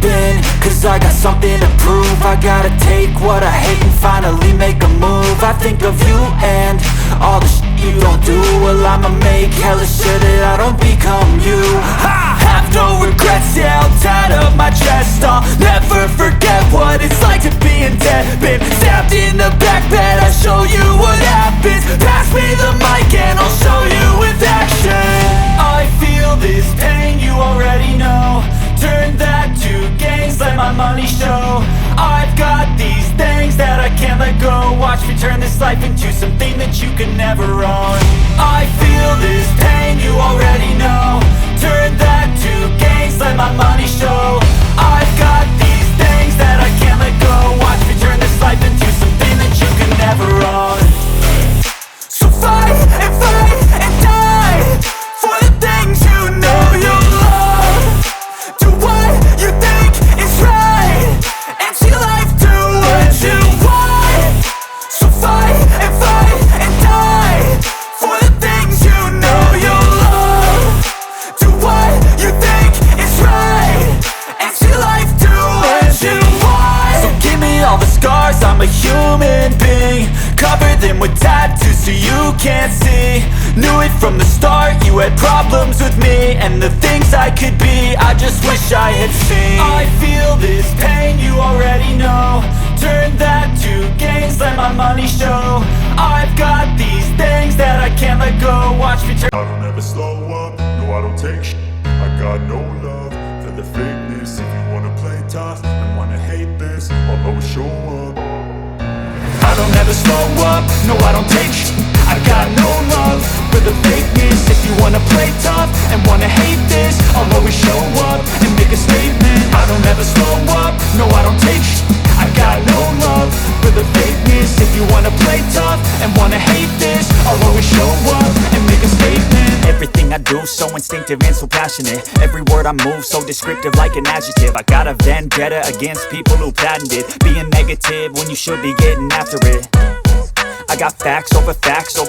been, cause I got something to prove. I gotta take what I hate and finally make a move. I think of you and all the shit you don't do. Well, I'ma make hella sure that I don't become you. I have no regrets, yeah, I'll tie up my chest. I'll never forget what it's like to be in debt. Been stabbed in the back bed, I'll show you what happens. Pass me the mic and I'll show you with action. I feel this pain, you already know. Turn that to gains, let my money show. I've got these things that I can't let go. Watch me turn this life into something that you can never own. I feel this pain, you already know. Turn that to gains, let my money show. I've got these things that I can't let go. Watch me turn this life into something that you can never own. So fight and die for the things you know you love. Do what you think is right and see life do what you want. So fight and die for the things you know you love. Do what you think is right and see life do what you want. So give me all the scars, I'm a human being. Cover them with tattoos so you can't see. Knew it from the start, you had problems with me and the things I could be, I just wish I had seen. I feel this pain, you already know. Turn that to gains, let my money show. I've got these things that I can't let go. Watch me turn. I don't ever slow up, no I don't take sh**. I got no love for the fakeness. If you wanna play tough and wanna hate this, I'll always show up. I don't ever slow up, no I don't take sh**. I got no love for the fakeness. If you wanna play tough and wanna hate this, I'll always show up and make a statement. I don't ever slow up, no I don't take sh**. I got no love for the fakeness. If you wanna play tough and wanna hate this, I'll always show up and make a statement. Everything I do so instinctive and so passionate. Every word I move so descriptive like an adjective. I got a vendetta against people who patented being negative when you should be getting after it. I got facts over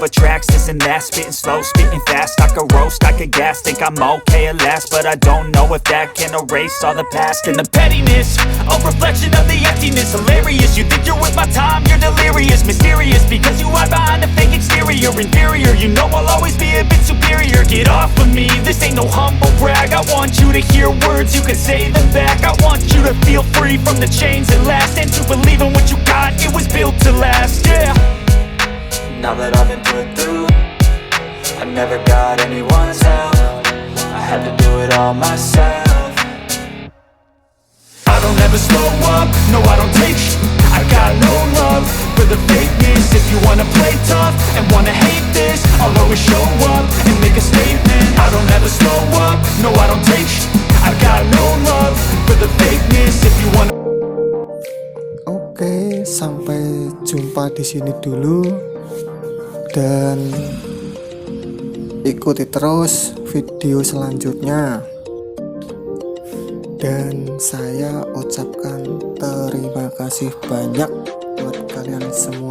tracks, this and that. Spitting slow, spitting fast. I could roast, I could gas. Think I'm okay at last, but I don't know if that can erase all the past. And the pettiness, a reflection of the emptiness. Hilarious, you think you're with my time, you're delirious. Mysterious, because you hide behind a fake exterior. Inferior, you know I'll always be a bit superior. Get off of me, this ain't no humble brag. I want you to hear words, you can say them back. I want you to feel free from the chains that last, and to believe in what you got, it was built to last, yeah. Now that I've been put through, I never got anyone's help. I had to do it all myself. I don't ever slow up, no I don't take sh**. I got no love for the fakeness. If you wanna play tough and wanna hate this, I'll always show up and make a statement. I don't ever slow up, no I don't take sh**. I got no love for the fakeness. If you wanna. Oke, sampai jumpa di sini dulu. Dan ikuti terus video selanjutnya. Dan saya ucapkan terima kasih banyak buat kalian semua